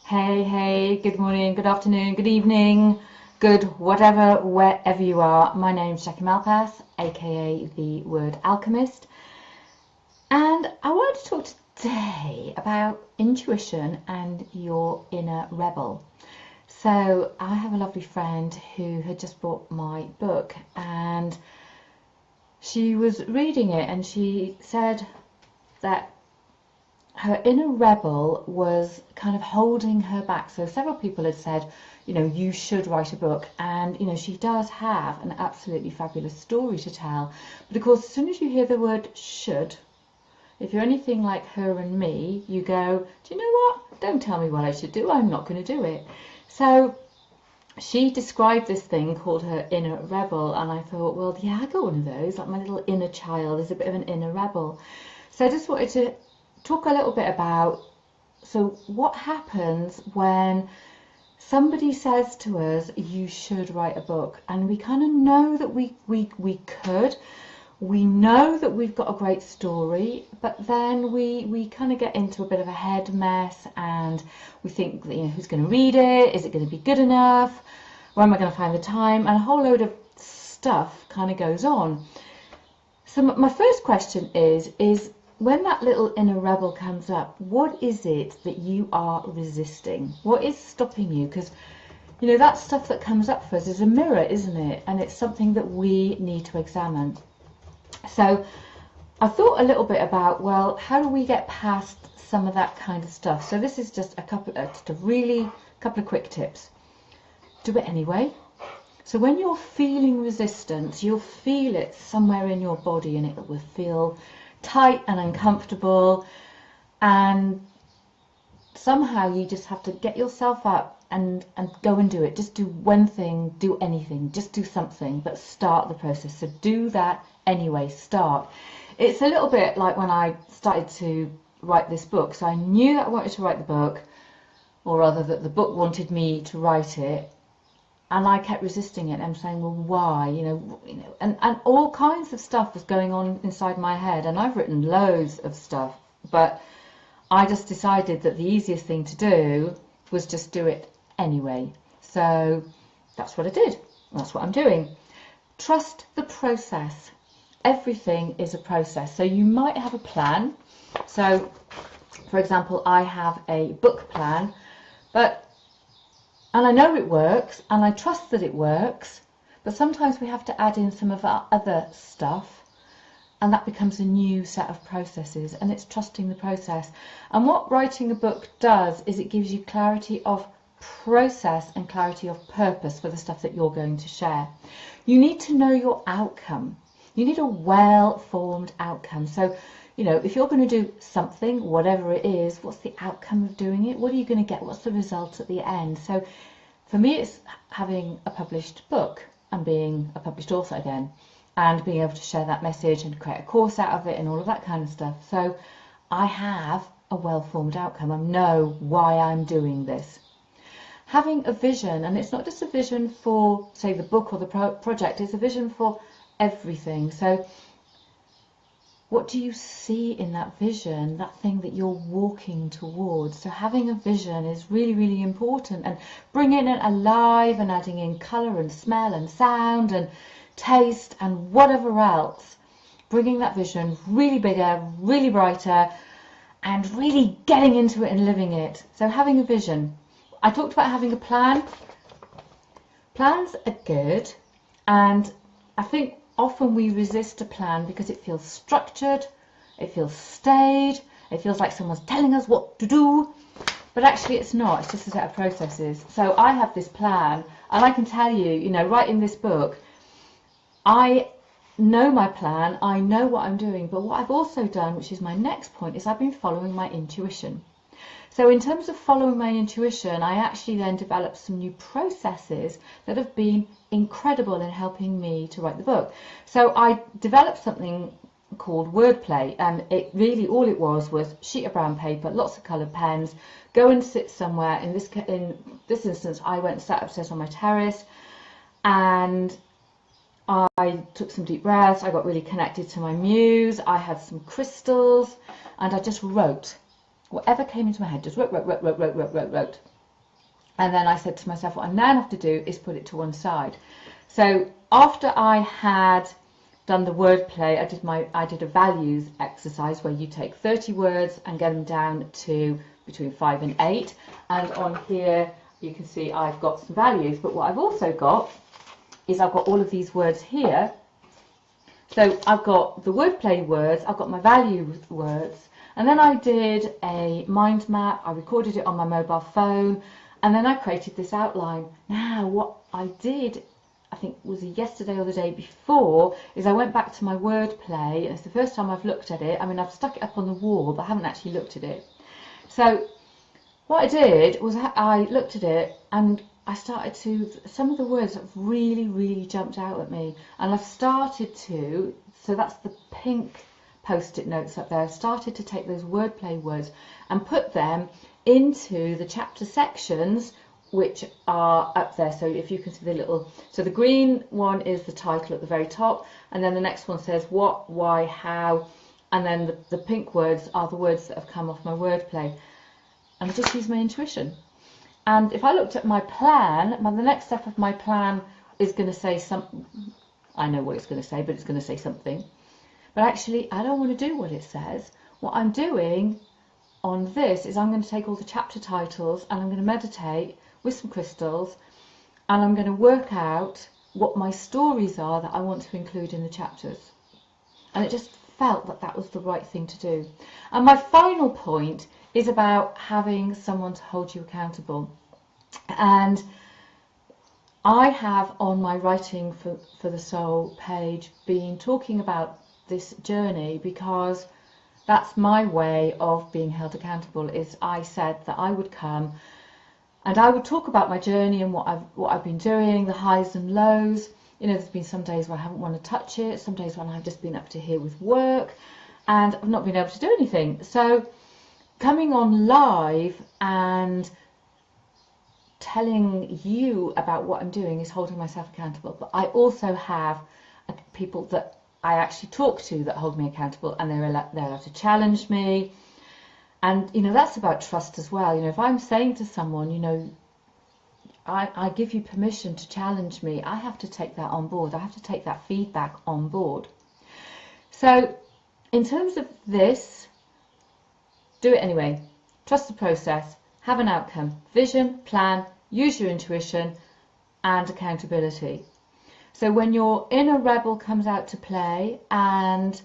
Hey, good morning, good afternoon, good evening, good whatever, wherever you are. My name's Jackie Malpass, aka The Word Alchemist, and I wanted to talk today about intuition and your inner rebel. So I have a lovely friend who had just bought my book, and she was reading it, and she said that her inner rebel was kind of holding her back. So several people had said, you should write a book. And, she does have an absolutely fabulous story to tell. But of course, as soon as you hear the word should, if you're anything like her and me, you go, do you know what? Don't tell me what I should do. I'm not going to do it. So she described this thing called her inner rebel. And I thought, well, yeah, I got one of those. Like my little inner child is a bit of an inner rebel. So I just wanted to talk a little bit about, so what happens when somebody says to us, you should write a book, and we kind of know that we could, we know that we've got a great story, but then we kind of get into a bit of a head mess, and we think, who's going to read it, is it going to be good enough, where am I going to find the time, and a whole load of stuff kind of goes on. So my first question is when that little inner rebel comes up, what is it that you are resisting? What is stopping you? Because, that stuff that comes up for us is a mirror, isn't it? And it's something that we need to examine. So I thought a little bit about, well, how do we get past some of that kind of stuff? So this is just a couple of quick tips. Do it anyway. So when you're feeling resistance, you'll feel it somewhere in your body, and it will feel tight and uncomfortable, and somehow you just have to get yourself up and go and do it. Just do one thing, do anything, just do something, but start the process. So do that anyway, start. It's a little bit like when I started to write this book. So I knew that I wanted to write the book, or rather that the book wanted me to write it, and I kept resisting it and saying, well, why? And all kinds of stuff was going on inside my head, and I've written loads of stuff, but I just decided that the easiest thing to do was just do it anyway. So that's what I did. That's what I'm doing. Trust the process. Everything is a process. So you might have a plan. So, for example, I have a book plan, and I know it works, and I trust that it works, but sometimes we have to add in some of our other stuff, and that becomes a new set of processes, and it's trusting the process. And what writing a book does is it gives you clarity of process and clarity of purpose for the stuff that you're going to share. You need to know your outcome. You need a well-formed outcome. So, if you're going to do something, whatever it is, what's the outcome of doing it? What are you going to get? What's the result at the end? So for me, it's having a published book and being a published author again, and being able to share that message and create a course out of it and all of that kind of stuff. So I have a well-formed outcome. I know why I'm doing this. Having a vision, and it's not just a vision for, say, the book or the project, it's a vision for everything. So what do you see in that vision, that thing that you're walking towards? So having a vision is really, really important, and bringing it alive and adding in colour and smell and sound and taste and whatever else. Bringing that vision really bigger, really brighter, and really getting into it and living it. So having a vision. I talked about having a plan. Plans are good, and I think often we resist a plan because it feels structured, it feels staid, it feels like someone's telling us what to do, but actually it's not. It's just a set of processes. So I have this plan, and I can tell you, writing this book, I know my plan, I know what I'm doing, but what I've also done, which is my next point, is I've been following my intuition. So in terms of following my intuition, I actually then developed some new processes that have been incredible in helping me to write the book. So I developed something called wordplay, and it really, all it was sheet of brown paper, lots of coloured pens, go and sit somewhere. In this instance, I went and sat upstairs on my terrace, and I took some deep breaths. I got really connected to my muse. I had some crystals, and I just wrote. Whatever came into my head, just wrote. And then I said to myself, what I now have to do is put it to one side. So after I had done the wordplay, I did a values exercise where you take 30 words and get them down to between 5 and 8. And on here you can see I've got some values, but what I've also got is I've got all of these words here. So I've got the wordplay words, I've got my value words, and then I did a mind map, I recorded it on my mobile phone, and then I created this outline. Now what I did, I think it was yesterday or the day before, is I went back to my wordplay, and it's the first time I've looked at it. I mean, I've stuck it up on the wall, but I haven't actually looked at it. So what I did was I looked at it, and I started to, some of the words have really jumped out at me, and I've started to, so that's the pink post-it notes up there, I've started to take those wordplay words and put them into the chapter sections which are up there. So if you can see the little, so the green one is the title at the very top, and then the next one says what, why, how, and then the pink words are the words that have come off my wordplay. And I just use my intuition. And if I looked at my plan, the next step of my plan is going to say something. I know what it's going to say, but it's going to say something. But actually, I don't want to do what it says. What I'm doing on this is I'm going to take all the chapter titles and I'm going to meditate with some crystals, and I'm going to work out what my stories are that I want to include in the chapters. And it just felt that that was the right thing to do. And my final point is about having someone to hold you accountable. And I have on my Writing for the Soul page been talking about this journey because that's my way of being held accountable. Is I said that I would come and I would talk about my journey and what I've been doing, the highs and lows. You know, there's been some days where I haven't wanted to touch it, some days when I've just been up to here with work and I've not been able to do anything. So coming on live and telling you about what I'm doing is holding myself accountable. But I also have people that I actually talk to that hold me accountable, and they're allowed to challenge me. And you know, that's about trust as well. You know, if I'm saying to someone, you know, I give you permission to challenge me, I have to take that on board. I have to take that feedback on board. So in terms of this, do it anyway. Trust the process, have an outcome, vision, plan, use your intuition, and accountability. So when your inner rebel comes out to play and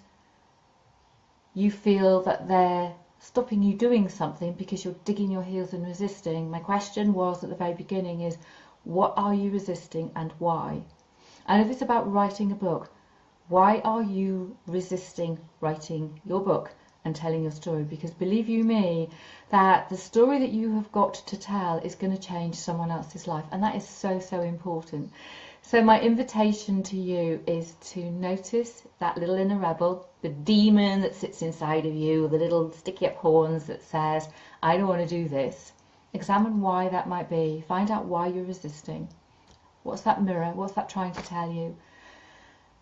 you feel that they're stopping you doing something because you're digging your heels and resisting, my question was at the very beginning is, what are you resisting and why? And if it's about writing a book, why are you resisting writing your book and telling your story? Because believe you me, that the story that you have got to tell is going to change someone else's life, and that is so important. So my invitation to you is to notice that little inner rebel, the demon that sits inside of you, the little sticky up horns that says, I don't want to do this. Examine why that might be. Find out why you're resisting. What's that mirror? What's that trying to tell you?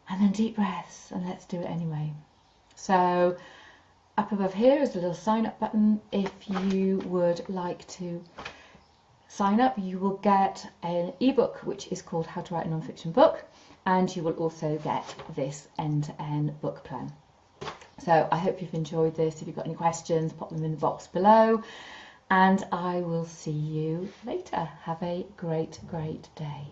And then deep breaths, and let's do it anyway. So up above here is a little sign up button. If you would like to sign up, you will get an ebook which is called How to Write a Non-Fiction Book, and you will also get this end-to-end book plan. So I hope you've enjoyed this. If you've got any questions, pop them in the box below, and I will see you later. Have a great day.